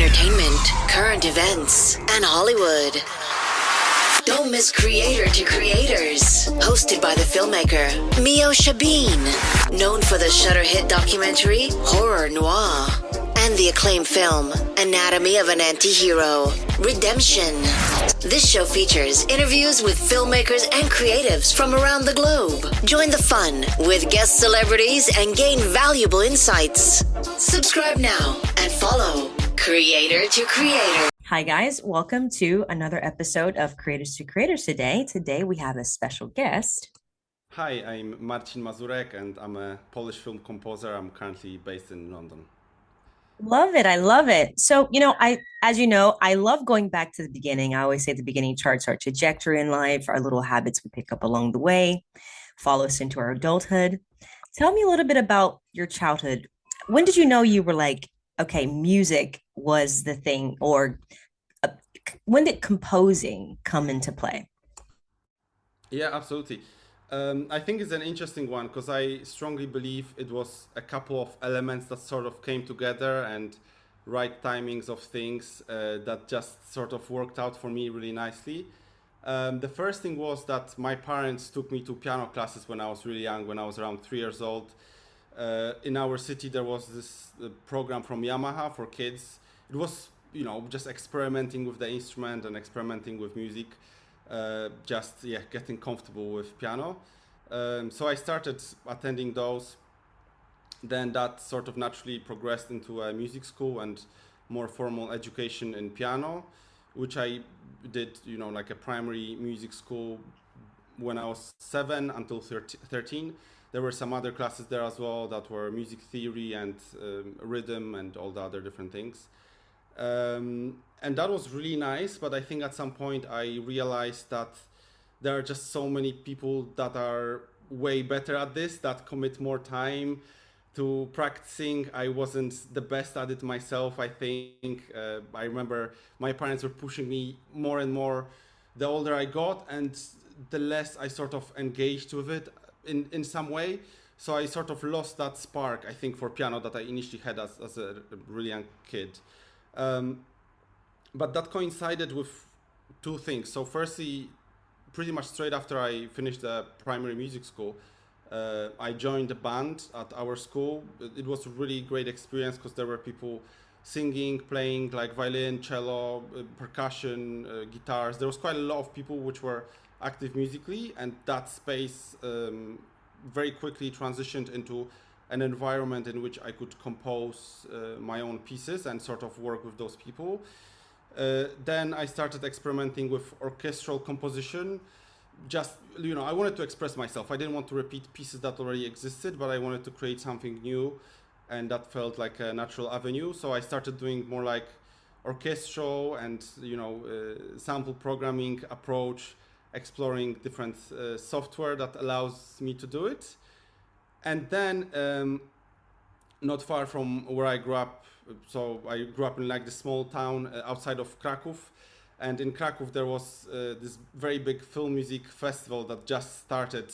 entertainment, current events, and Hollywood. Don't miss Creator to Creators, hosted by the filmmaker Meosha, known for the Shudder hit documentary Horror Noir and the acclaimed film Anatomy of an Anti-Hero, Redemption. This show features interviews with filmmakers and creatives from around the globe. Join the fun with guest celebrities and gain valuable insights. Subscribe now and follow Creator to Creator. Hi guys, welcome to another episode of Creators to Creators today. Today we have a special guest. Hi, I'm Marcin Mazurek and I'm a Polish film composer. I'm currently based in London. Love it. I love it. So, as you know, I love going back to the beginning. I always say the beginning charts our trajectory in life, our little habits we pick up along the way, follow us into our adulthood. Tell me a little bit about your childhood. When did you know you were like, okay, music was the thing, or when did composing come into play? Yeah, absolutely. I think it's an interesting one because I strongly believe it was a couple of elements that sort of came together and right timings of things that just sort of worked out for me really nicely. The first thing was that my parents took me to piano classes when I was really young, when I was around 3 years old. In our city, there was this program from Yamaha for kids. It was, just experimenting with the instrument and experimenting with music. Getting comfortable with piano. So I started attending those. Then that sort of naturally progressed into a music school and more formal education in piano, which I did, like a primary music school when I was 7 until 13. There were some other classes there as well that were music theory and rhythm and all the other different things. And that was really nice, but I think at some point I realized that there are just so many people that are way better at this, that commit more time to practicing. I wasn't the best at it myself, I think. I remember my parents were pushing me more and more the older I got, and the less I sort of engaged with it in some way. So I sort of lost that spark, I think, for piano that I initially had as a really young kid. But that coincided with two things. So firstly, pretty much straight after I finished the primary music school, I joined a band at our school. It was a really great experience because there were people singing, playing like violin, cello, percussion, guitars. There was quite a lot of people which were active musically, and that space very quickly transitioned into an environment in which I could compose my own pieces and sort of work with those people. Then I started experimenting with orchestral composition. I wanted to express myself. I didn't want to repeat pieces that already existed, but I wanted to create something new, and that felt like a natural avenue. So I started doing more like orchestral and sample programming approach, exploring different software that allows me to do it. And then not far from where I grew up, so I grew up in like the small town outside of Kraków, and in Kraków there was this very big film music festival that just started.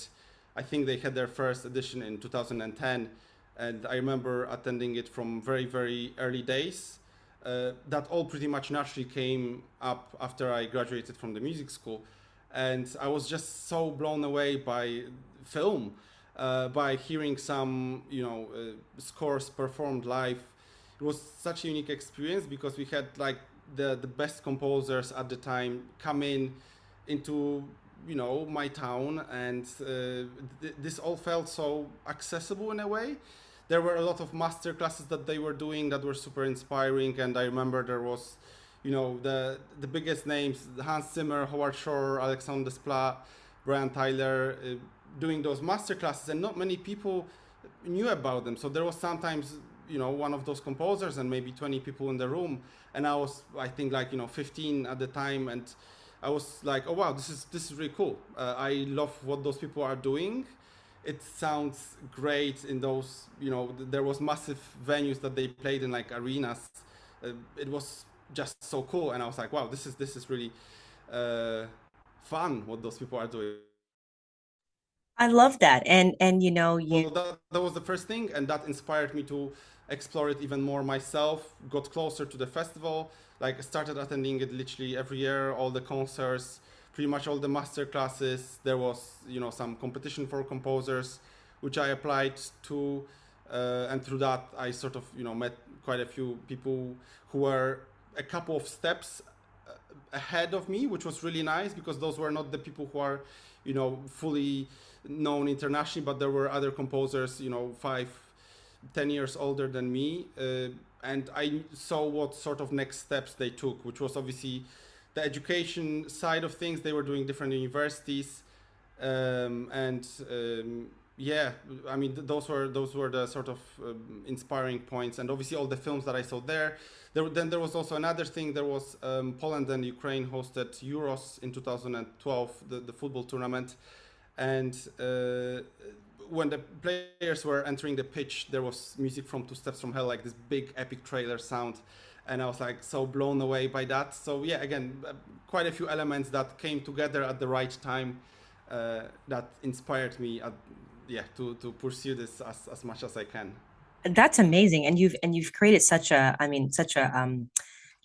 I think they had their first edition in 2010, and I remember attending it from very, very early days. That all pretty much naturally came up after I graduated from the music school, and I was just so blown away by film. By hearing some, scores performed live. It was such a unique experience because we had like the best composers at the time come into my town, and this all felt so accessible in a way. There were a lot of master classes that they were doing that were super inspiring, and I remember there was the biggest names: Hans Zimmer, Howard Shore, Alexandre Desplat, Brian Tyler, doing those master classes, and not many people knew about them. So there was sometimes one of those composers and maybe 20 people in the room, and I was, I think, like 15 at the time, and I was like, oh wow, this is really cool. I love what those people are doing. It sounds great in those, there was massive venues that they played in, like arenas. It was just so cool, and I was like, wow, this is really fun what those people are doing. I love that. And So that was the first thing, and that inspired me to explore it even more myself, got closer to the festival, like started attending it literally every year, all the concerts, pretty much all the master classes. There was, some competition for composers, which I applied to, and through that I sort of, met quite a few people who were a couple of steps ahead of me, which was really nice because those were not the people who are, fully known internationally, but there were other composers, 5-10 years older than me, and I saw what sort of next steps they took, which was obviously the education side of things. They were doing different universities, and yeah, I mean those were the sort of inspiring points, and obviously all the films that I saw there. Then there was also another thing. There was Poland and Ukraine hosted Euros in 2012, the football tournament, and when the players were entering the pitch, there was music from Two Steps from Hell, like this big epic trailer sound, and I was like so blown away by that. So yeah, again, quite a few elements that came together at the right time that inspired me to pursue this as much as I can. That's amazing. And you've created such a, I mean, such a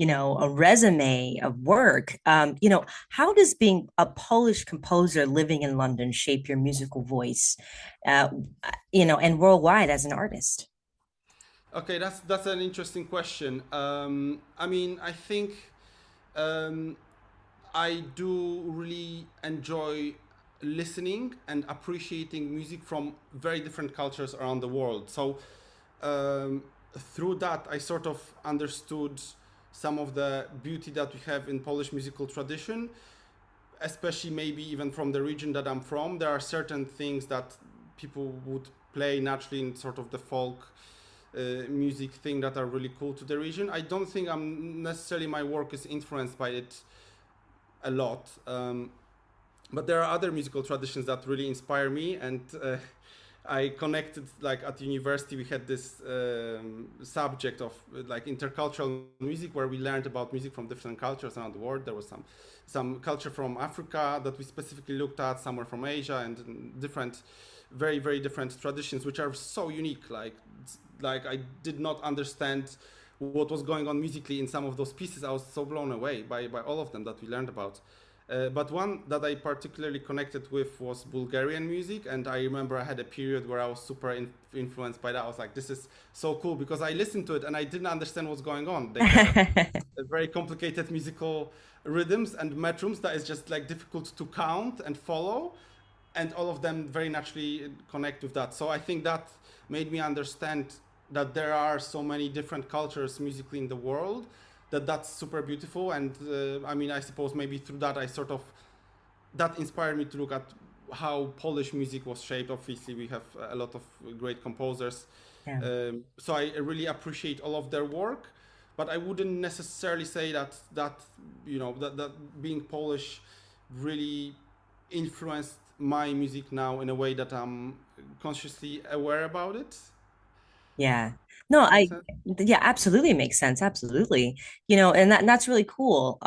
a resume of work. How does being a Polish composer living in London shape your musical voice, and worldwide as an artist? Okay, that's an interesting question. I mean, I think um, I do really enjoy listening and appreciating music from very different cultures around the world. So through that, I sort of understood some of the beauty that we have in Polish musical tradition, especially maybe even from the region that I'm from. There are certain things that people would play naturally in sort of the folk music thing that are really cool to the region. I don't think I'm necessarily my work is influenced by it a lot, but there are other musical traditions that really inspire me, and I connected, like at university we had this subject of like intercultural music, where we learned about music from different cultures around the world. There was some culture from Africa that we specifically looked at, somewhere from Asia, and different, very very different traditions, which are so unique. Like I did not understand what was going on musically in some of those pieces. I was so blown away by all of them that we learned about. But one that I particularly connected with was Bulgarian music, and I remember I had a period where I was super influenced by that. I was like, this is so cool, because I listened to it and I didn't understand what's going on. They have a very complicated musical rhythms and metrums that is just like difficult to count and follow, and all of them very naturally connect with that. So I think that made me understand that there are so many different cultures musically in the world, that's super beautiful. And I mean, I suppose maybe through that that inspired me to look at how Polish music was shaped. Obviously we have a lot of great composers, Yeah. so I really appreciate all of their work, but I wouldn't necessarily say that being Polish really influenced my music now in a way that I'm consciously aware about it. Yeah. No, Makes sense? yeah, absolutely makes sense. Absolutely. And that's really cool.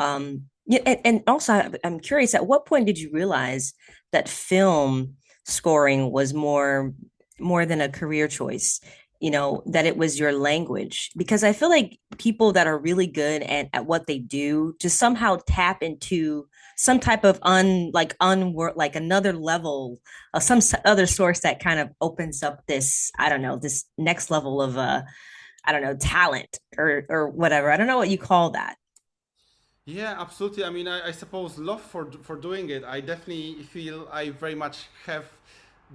Yeah, and also I'm curious, at what point did you realize that film scoring was more than a career choice? That it was your language? Because I feel like people that are really good at what they do just somehow tap into some type of like another level of other source that kind of opens up this, I don't know, this next level of I don't know, talent or whatever. I don't know what you call that. Yeah, absolutely. I mean, I suppose love for doing it. I definitely feel I very much have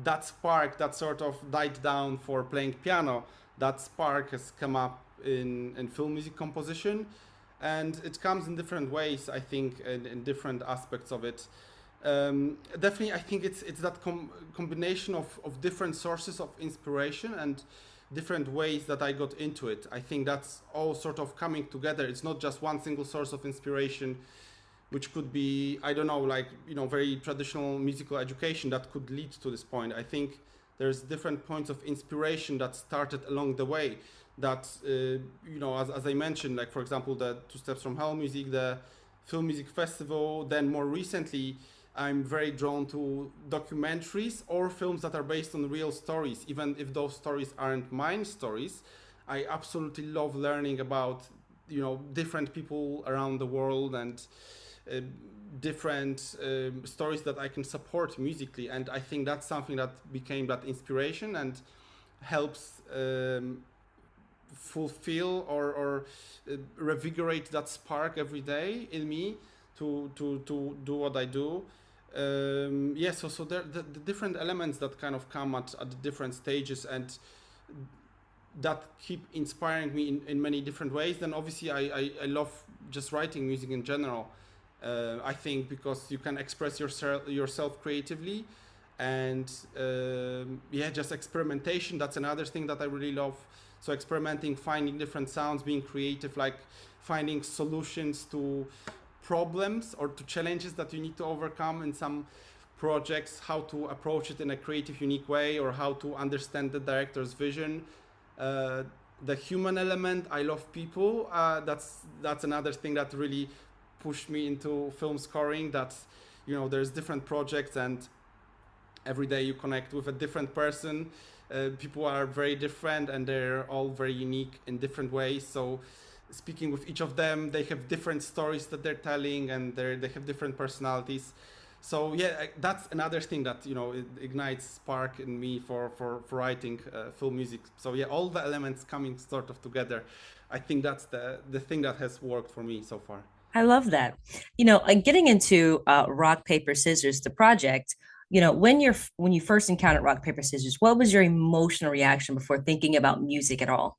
that spark that sort of died down for playing piano. That spark has come up in film music composition, and it comes in different ways. I think in different aspects of it. Definitely, I think it's that combination of different sources of inspiration and different ways that I got into it. I think that's all sort of coming together. It's not just one single source of inspiration, which could be, I don't know, like, very traditional musical education that could lead to this point. I think there's different points of inspiration that started along the way that, as I mentioned, like, for example, the Two Steps from Hell music, the Film Music Festival, then more recently, I'm very drawn to documentaries or films that are based on real stories, even if those stories aren't mine stories. I absolutely love learning about, different people around the world and uh, different stories that I can support musically. And I think that's something that became that inspiration and helps fulfill or revigorate that spark every day in me to do what I do. Yeah, so there the different elements that kind of come at the different stages and that keep inspiring me in many different ways. Then obviously I love just writing music in general. I think because you can express yourself creatively, and yeah, just experimentation. That's another thing that I really love. So experimenting, finding different sounds, being creative, like finding solutions to problems or to challenges that you need to overcome in some projects, how to approach it in a creative, unique way, or how to understand the director's vision. Uh, the human element, I love people. That's another thing that really pushed me into film scoring. That there's different projects, and every day you connect with a different person. People are very different, and they're all very unique in different ways. So speaking with each of them, they have different stories that they're telling, and they have different personalities. So yeah, that's another thing that it ignites spark in me for writing film music. So yeah, all the elements coming sort of together, I think that's the thing that has worked for me so far. I love that. Getting into rock, paper, scissors, the project, when you first encountered rock, paper, scissors, what was your emotional reaction before thinking about music at all?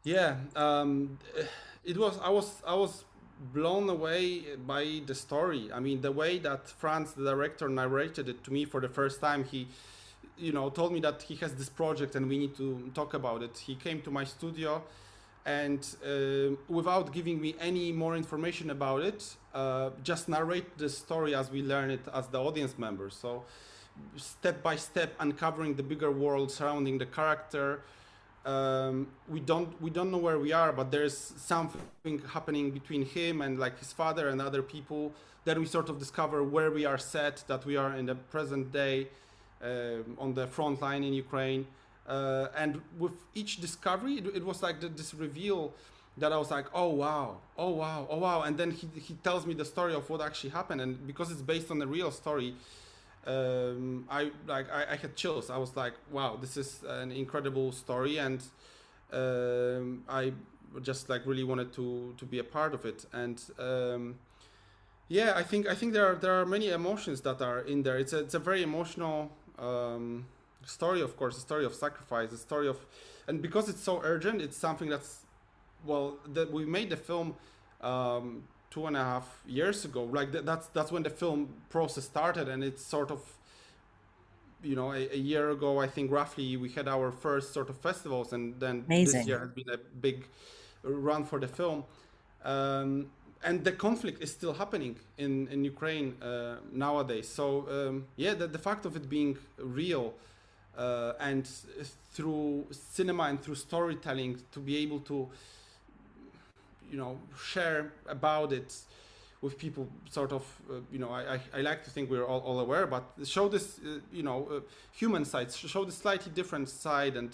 Yeah, it was. I was blown away by the story. I mean, the way that Franz, the director, narrated it to me for the first time. He, told me that he has this project and we need to talk about it. He came to my studio, and without giving me any more information about it, just narrate the story as we learn it as the audience members. So step by step, uncovering the bigger world surrounding the character. We don't know where we are, but there's something happening between him and like his father and other people. Then we sort of discover where we are set, that we are in the present day, on the front line in Ukraine. And with each discovery, it was like this reveal that I was like, oh wow, oh wow, oh wow. And then he tells me the story of what actually happened, and because it's based on a real story, I had chills. I was like, wow, this is an incredible story, and I just like really wanted to be a part of it. And yeah, I think there are many emotions that are in there. It's a very emotional story, of course, a story of sacrifice, a story of, and because it's so urgent, it's something that's, well, that we made the film 2.5 years ago. Like that's when the film process started, and it's sort of, a year ago, I think roughly, we had our first sort of festivals, and then this Amazing. year has been a big run for the film. And the conflict is still happening in Ukraine nowadays. So yeah, the fact of it being real, and through cinema and through storytelling to be able to share about it with people, sort of, I like to think we're all aware, but show this human side, show the slightly different side. And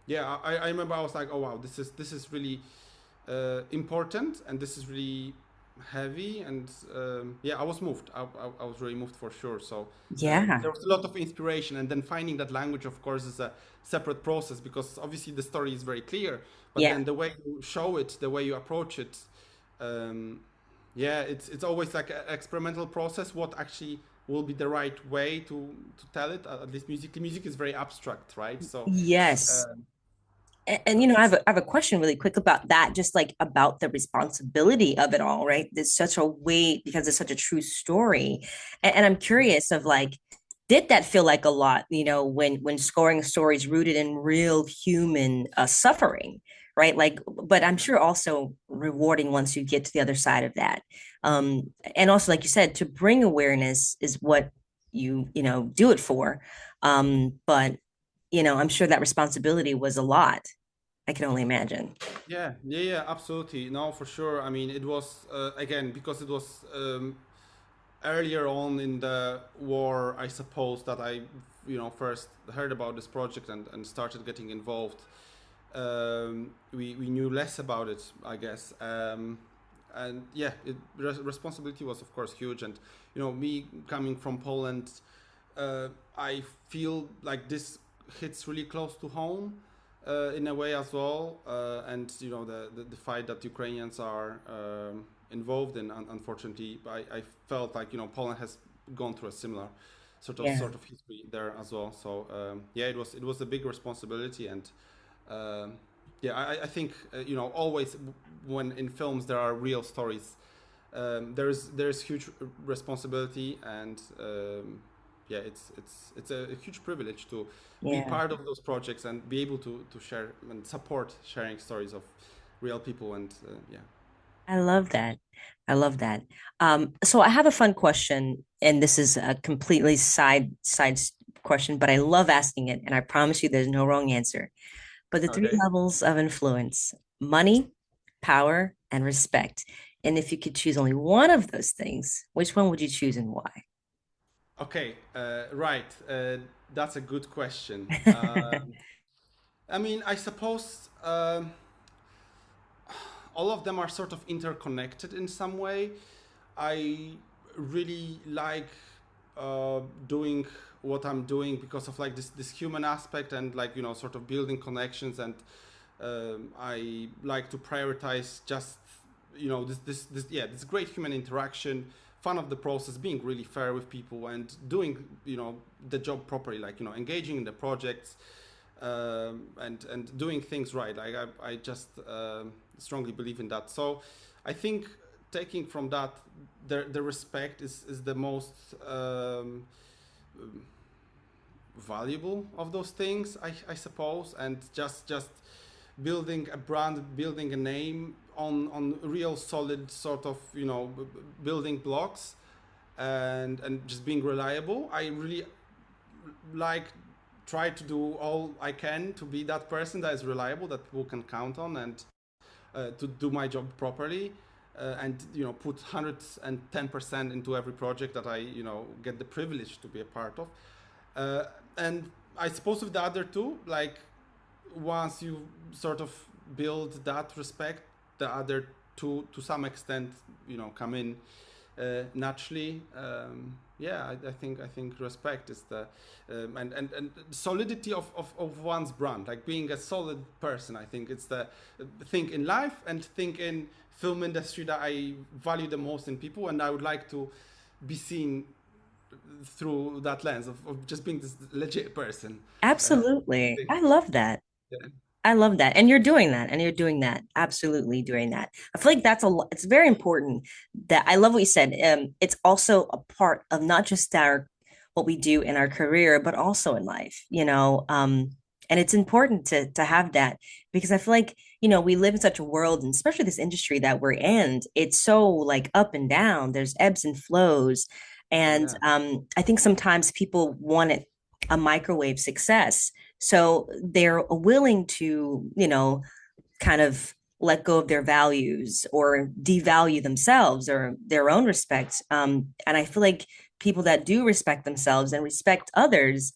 yeah, I remember I was like, oh wow, this is really important, and this is really heavy. And yeah, I was moved. I was really moved for sure. So Yeah. there was a lot of inspiration, and then finding that language, of course, is a separate process, because obviously the story is very clear, but Yeah. then the way you show it, the way you approach it, yeah, it's always like an experimental process. What actually will be the right way to tell it? At least musically, music is very abstract, right? So Yes. um, And I have a question really quick about that, just like about the responsibility of it all, right? There's such a weight because it's such a true story. And I'm curious of like, did that feel like a lot, when scoring stories rooted in real human suffering, right? Like, but I'm sure also rewarding once you get to the other side of that. And also, like you said, to bring awareness is what you do it for. But I'm sure that responsibility was a lot. I can only imagine. yeah, absolutely. No, for sure. I mean, it was again, because it was earlier on in the war, I suppose, that I, first heard about this project and started getting involved. We knew less about it, I guess. And yeah, responsibility was of course huge. And me coming from Poland, I feel like this hits really close to home in a way as well. And the fight that Ukrainians are involved in, unfortunately, I felt like Poland has gone through a similar Yeah. sort of history there as well. So yeah, it was a big responsibility. And yeah, I think always when in films there are real stories, there's huge responsibility. And yeah, it's a huge privilege to be Yeah. part of those projects and be able to share and support sharing stories of real people. And yeah. I love that. I love that. So I have a fun question, and this is a completely question, but I love asking it, and I promise you there's no wrong answer. But the three Okay. levels of influence: money, power, and respect. And if you could choose only one of those things, which one would you choose and why? Okay. Right. That's a good question. I mean, I suppose all of them are sort of interconnected in some way. I really like doing what I'm doing because of like this human aspect and like sort of building connections. And I like to prioritize just this yeah, this great human interaction, fun of the process, being really fair with people and doing the job properly, like engaging in the projects, and doing things right. Like I just strongly believe in that. So I think taking from that, the respect is the most valuable of those things, I suppose. And just building a brand, building a name on real solid sort of building blocks, and just being reliable. I really like try to do all I can to be that person that is reliable, that people can count on, and to do my job properly, and put 110% into every project that I get the privilege to be a part of. And I suppose with the other two, like once you sort of build that respect, the other two to some extent come in naturally. Yeah, I think respect is the and solidity of one's brand, like being a solid person. I think it's the thing in life and thing in film industry that I value the most in people, and I would like to be seen through that lens of just being this legit person. Uh, Absolutely. I love that. yeah. I love that. And you're doing that. And you're doing that. Absolutely doing that. I feel like it's very important that I love what you said. It's also a part of not just what we do in our career, but also in life, and it's important to have that because I feel like, we live in such a world, and especially this industry that we're in, it's so like up and down. There's ebbs and flows. And Yeah. I think sometimes people want a microwave success, so they're willing to, kind of let go of their values or devalue themselves or their own respect. And I feel like people that do respect themselves and respect others,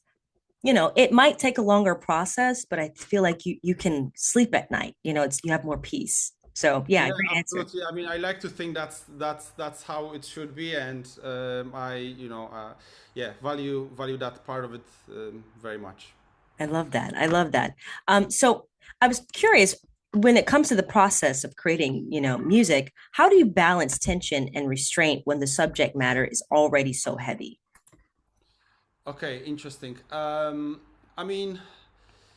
it might take a longer process, but I feel like you can sleep at night. You have more peace. So yeah, Yeah, great answer. absolutely. I mean, I like to think that's how it should be. And I yeah, value that part of it very much. I love that. I love that. So I was curious, when it comes to the process of creating, music, how do you balance tension and restraint when the subject matter is already so heavy? Okay, interesting. I mean,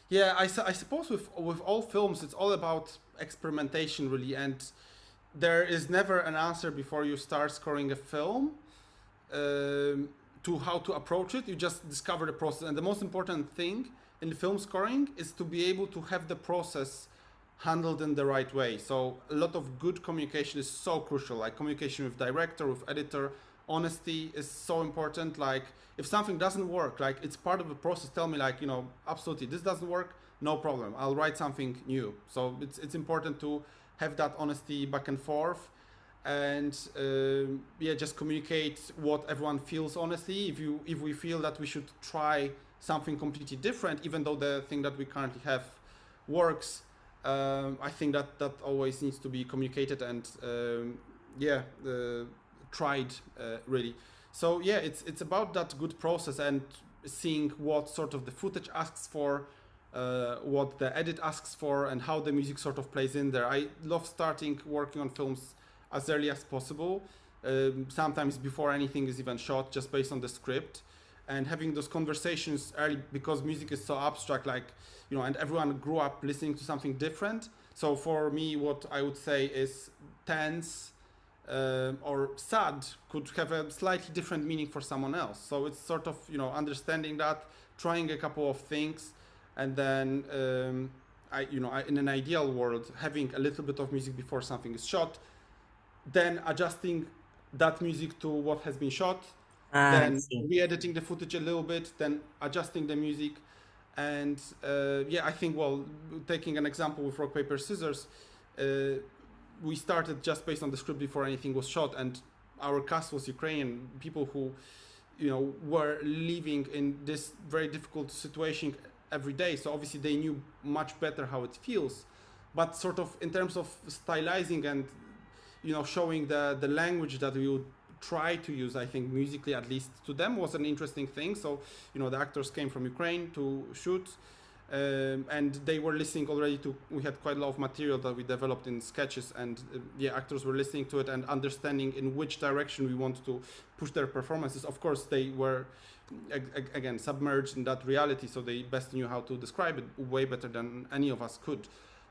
yeah, I suppose with all films, it's all about experimentation, really. And there is never an answer before you start scoring a film to how to approach it. You just discover the process. And the most important thing in the film scoring is to be able to have the process handled in the right way. So a lot of good communication is so crucial, like communication with director, with editor. Honesty is so important. Like if something doesn't work, like it's part of the process, tell me, like, absolutely this doesn't work, no problem, I'll write something new. So it's important to have that honesty back and forth. and yeah, just communicate what everyone feels honestly. If we feel that we should try something completely different, even though the thing that we currently have works, I think that that always needs to be communicated and yeah, tried really. So yeah, it's about that good process and seeing what sort of the footage asks for, what the edit asks for, and how the music sort of plays in there. I love starting working on films as early as possible, sometimes before anything is even shot, just based on the script, and having those conversations early, because music is so abstract, like, you know, and everyone grew up listening to something different. So for me, what I would say is tense or sad could have a slightly different meaning for someone else. So it's sort of, you know, understanding that, trying a couple of things, and then in an ideal world, having a little bit of music before something is shot, then adjusting that music to what has been shot, I then see. re-editing the footage a little bit, then adjusting the music. And yeah, I think, well, taking an example with rock paper scissors, uh, we started just based on the script before anything was shot, and our cast was Ukrainian people who, you know, were living in this very difficult situation every day. So obviously they knew much better how it feels, but sort of in terms of stylizing and, you know, showing the language that we would try to use, I think musically, at least to them, was an interesting thing. So, you know, the actors came from Ukraine to shoot, and they were listening already to, we had quite a lot of material that we developed in sketches, and yeah, actors were listening to it and understanding in which direction we want to push their performances. Of course, they were again submerged in that reality, so they best knew how to describe it way better than any of us could.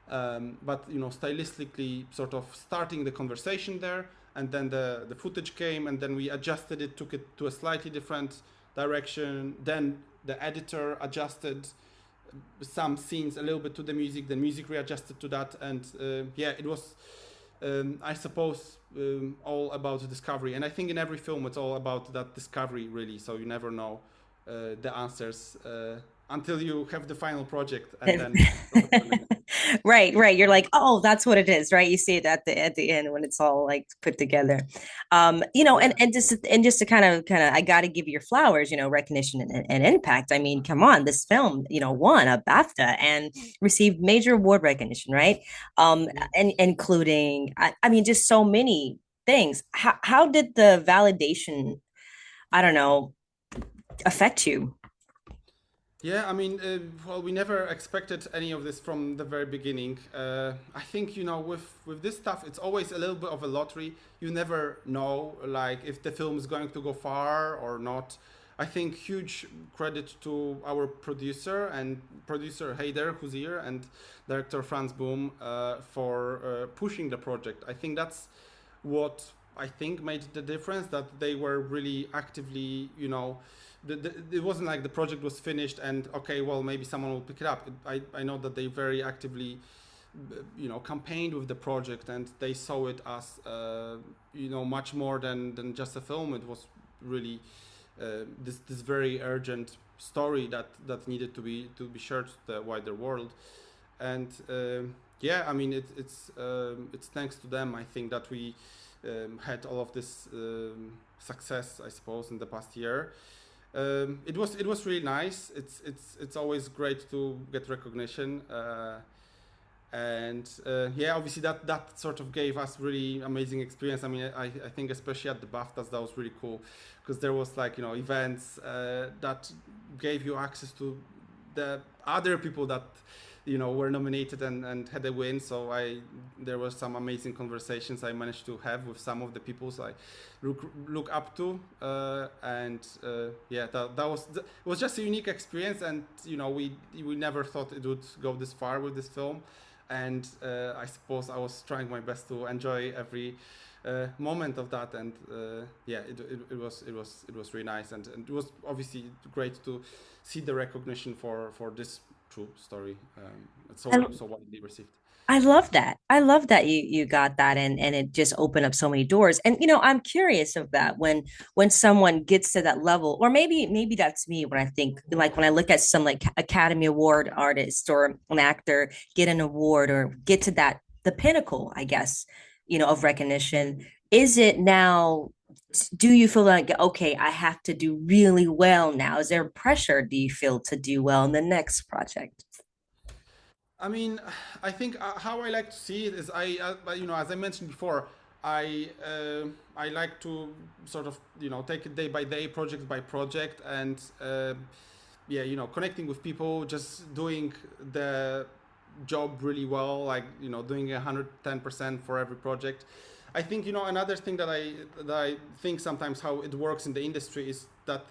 But, you know, stylistically, sort of starting the conversation there, and then the footage came, and then we adjusted it, took it to a slightly different direction. Then the editor adjusted some scenes a little bit to the music, the music readjusted to that, and yeah, it was, I suppose, all about discovery. And I think in every film it's all about that discovery, really. So you never know the answers until you have the final project, and then Right. You're like, oh, that's what it is, right? You see it at the end when it's all like put together. You know, yeah. and just to kind of I got to give you your flowers, you know, recognition and impact. I mean, come on, this film, you know, won a BAFTA and received major award recognition, right? Yeah. And including, I mean, just so many things. How did the validation, I don't know, affect you? Yeah, I mean, well, we never expected any of this from the very beginning. I think, you know, with this stuff, it's always a little bit of a lottery. You never know, like, if the film is going to go far or not. I think huge credit to our producer Heider, who's here, and director Franz Boom for pushing the project. I think that's what I think made the difference, that they were really actively, you know, it wasn't like the project was finished and okay, well, maybe someone will pick it up. I know that they very actively, you know, campaigned with the project, and they saw it as, you know, much more than just a film. It was really this very urgent story that needed to be shared to the wider world. And yeah, I mean, it's thanks to them, I think, that we had all of this success, I suppose, in the past year. It was really nice. It's always great to get recognition, and yeah, obviously that sort of gave us really amazing experience. I mean, I think especially at the BAFTAs that was really cool, because there was, like, you know, events that gave you access to the other people that, you know, were nominated and had a win. So there were some amazing conversations I managed to have with some of the people I look up to, and yeah, it was just a unique experience. And, you know, we never thought it would go this far with this film, and I suppose I was trying my best to enjoy every moment of that. And yeah, it was really nice, and it was obviously great to see the recognition for this true story. It's so widely received. I love that. I love that you got that, and it just opened up so many doors. And you know, I'm curious of that when someone gets to that level, or maybe that's me when I think, like, when I look at some like Academy Award artist or an actor get an award or get to that the pinnacle, I guess, you know, of recognition. is it now, do you feel like, okay, I have to do really well now? Is there pressure, do you feel, to do well in the next project? I mean, I think how I like to see it is as I mentioned before, I like to sort of take it day by day, project by project, and yeah, connecting with people, just doing the job really well, like doing 110% for every project. I think another thing that I think sometimes how it works in the industry is that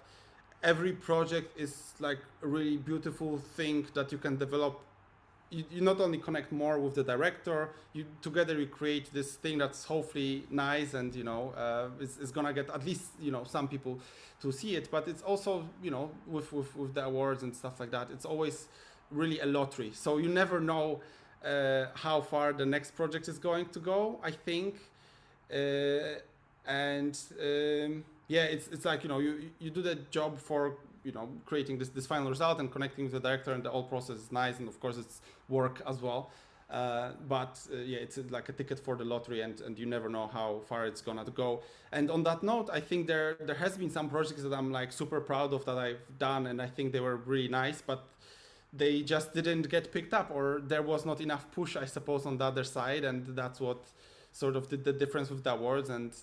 every project is like a really beautiful thing that you can develop. You not only connect more with the director, you together you create this thing that's hopefully nice, and is gonna get at least some people to see it. But it's also with the awards and stuff like that, it's always really a lottery, so you never know how far the next project is going to go, I think. And yeah, it's like you do the job for creating this final result and connecting with the director, and the whole process is nice, and of course it's work as well. But yeah, it's like a ticket for the lottery, and you never know how far it's gonna go. And on that note, I think there has been some projects that I'm like super proud of that I've done, and I think they were really nice, but they just didn't get picked up, or there was not enough push, I suppose, on the other side, and that's what sort of did the difference with the awards. And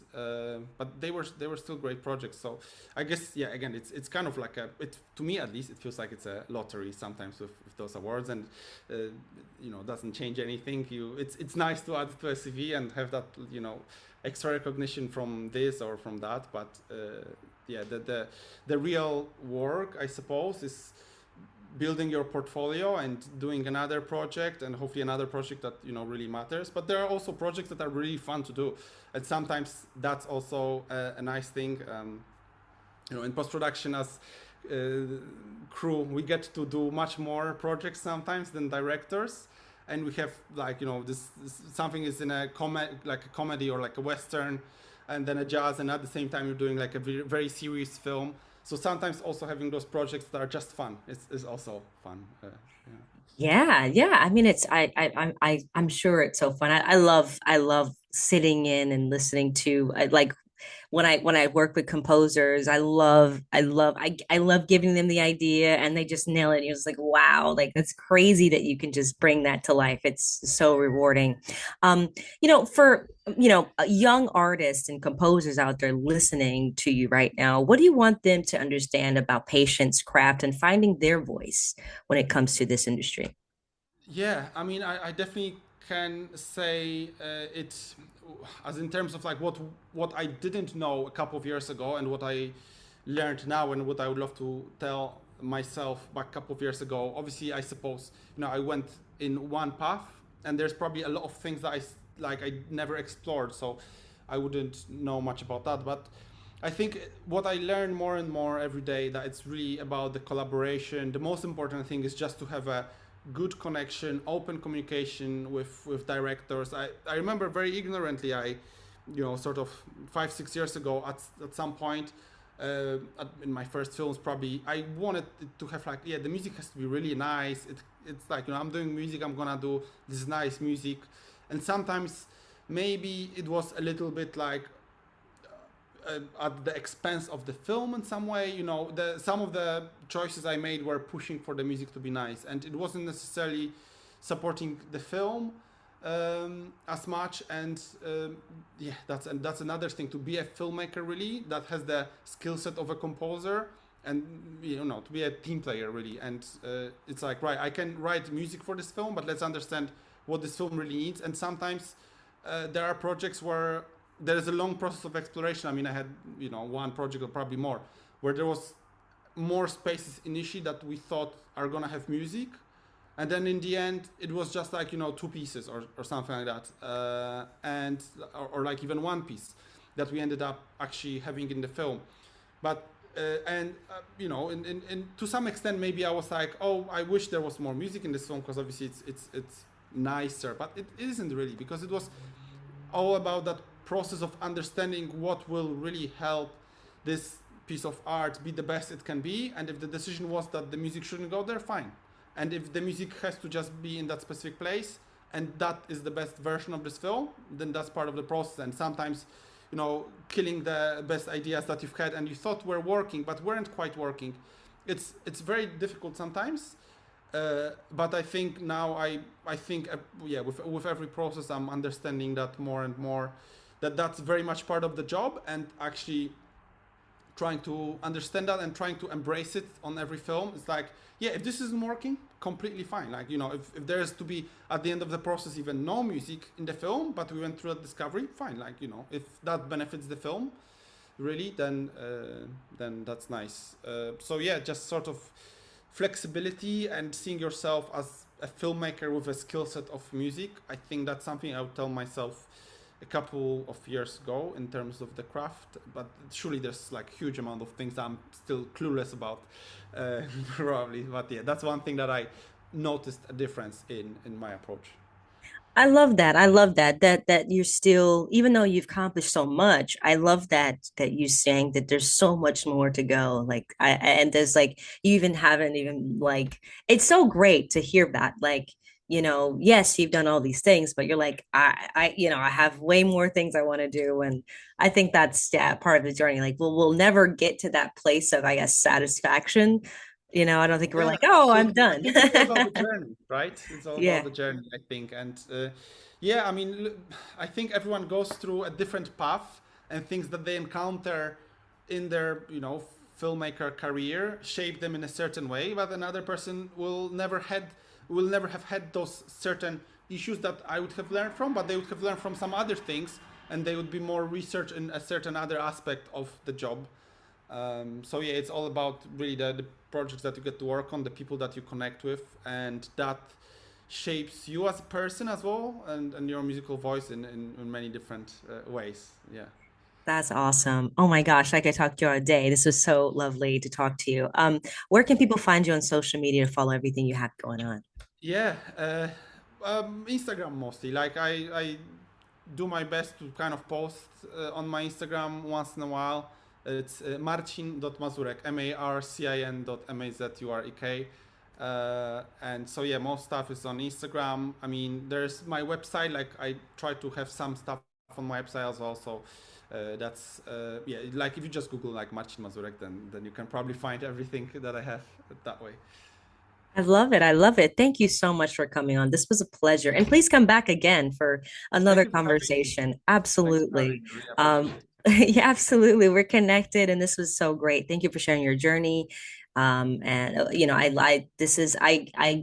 but they were still great projects. So I guess, yeah, again, it's kind of like to me at least, it feels like it's a lottery sometimes with those awards, and doesn't change anything. It's nice to add to a CV and have that extra recognition from this or from that, but yeah, the real work, I suppose, is building your portfolio and doing another project, and hopefully another project that really matters. But there are also projects that are really fun to do, and sometimes that's also a nice thing. In post-production, as crew, we get to do much more projects sometimes than directors, and we have like this something is in a comedy or like a western, and then a jazz, and at the same time you're doing like a very serious film. So sometimes also having those projects that are just fun is also fun. Yeah. I mean, I'm sure it's so fun. I love sitting in and listening to, like, when I work with composers, I love giving them the idea and they just nail it. It's like, wow, like that's crazy that you can just bring that to life. It's so rewarding. For young artists and composers out there listening to you right now, what do you want them to understand about patience, craft, and finding their voice when it comes to this industry? Yeah, I mean, I definitely can say it as in terms of like what I didn't know a couple of years ago, and what I learned now, and what I would love to tell myself back a couple of years ago. Obviously, I suppose I went in one path, and there's probably a lot of things that I never explored, so I wouldn't know much about that. But I think what I learn more and more every day, that it's really about the collaboration. The most important thing is just to have a good connection, open communication with directors. I remember very ignorantly, sort of 5-6 years ago, at some point in my first films, probably I wanted it to have like, yeah, the music has to be really nice. It's like, I'm doing music, I'm gonna do this nice music, and sometimes maybe it was a little bit like at the expense of the film in some way. Some of the choices I made were pushing for the music to be nice, and it wasn't necessarily supporting the film as much. And yeah, that's another thing, to be a filmmaker really that has the skill set of a composer, and to be a team player really. And it's like, right, I can write music for this film, but let's understand what this film really needs. And sometimes there are projects where there is a long process of exploration. I mean, I had one project, or probably more, where there was more spaces initially that we thought are gonna have music, and then in the end it was just like two pieces or something like that, and or like even one piece that we ended up actually having in the film. But and to some extent maybe I was like, oh, I wish there was more music in this film, because obviously it's nicer, but it isn't really, because it was all about that process of understanding what will really help this piece of art be the best it can be. And if the decision was that the music shouldn't go there, fine. And if the music has to just be in that specific place, and that is the best version of this film, then that's part of the process. And sometimes killing the best ideas that you've had and you thought were working but weren't quite working. It's very difficult sometimes. But I think now I think yeah, with every process I'm understanding that more and more, that that's very much part of the job, and actually trying to understand that and trying to embrace it on every film. It's like, yeah, if this isn't working, completely fine. Like, if there's to be at the end of the process even no music in the film, but we went through a discovery, fine. Like, if that benefits the film really, then that's nice. So yeah, just sort of flexibility and seeing yourself as a filmmaker with a skill set of music. I think that's something I would tell myself a couple of years ago in terms of the craft, but surely there's like huge amount of things I'm still clueless about, probably. But yeah, that's one thing that I noticed a difference in my approach. I love that. I love that you're still, even though you've accomplished so much, I love that you saying that there's so much more to go. Like and there's like you even haven't even like it's so great to hear that. Like, yes, you've done all these things, but you're like, I have way more things I want to do. And I think that's yeah, part of the journey. Like we'll never get to that place of, I guess, satisfaction. I don't think we're Yeah, like, oh, I'm absolutely. I done. think it's all about the journey, right? It's all about Yeah. the journey, I think. And yeah, I mean, I think everyone goes through a different path, and things that they encounter in their, filmmaker career shape them in a certain way. But another person will never have had those certain issues that I would have learned from, but they would have learned from some other things, and they would be more research in a certain other aspect of the job. So yeah, it's all about really the projects that you get to work on, the people that you connect with, and that shapes you as a person as well, and your musical voice in many different ways. Yeah. That's awesome. Oh my gosh, I could talk to you all day. This was so lovely to talk to you. Where can people find you on social media to follow everything you have going on? Yeah, Instagram mostly. Like I do my best to kind of post on my Instagram once in a while. It's marcin.mazurek, marcin.mazurek. And so yeah, most stuff is on Instagram. I mean, there's my website. Like I try to have some stuff on my website as well. So that's yeah. Like if you just Google like Marcin Mazurek, then you can probably find everything that I have that way. I love it. I love it. Thank you so much for coming on. This was a pleasure. And please come back again for Thank another you for having me. conversation. Thanks for having Absolutely. me. Really Um, appreciate it. yeah, absolutely. We're connected and this was so great. Thank you for sharing your journey. And I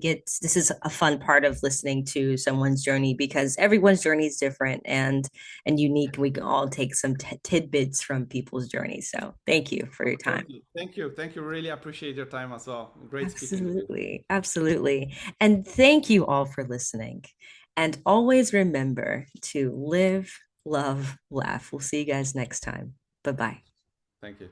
get, this is a fun part of listening to someone's journey because everyone's journey is different and unique. We can all take some tidbits from people's journeys. So thank you for your time. Absolutely. Thank you. Thank you. Really appreciate your time as well. Great speaking with you. Absolutely. Absolutely. And thank you all for listening. And always remember to live, love, laugh. We'll see you guys next time. Bye bye. Thank you.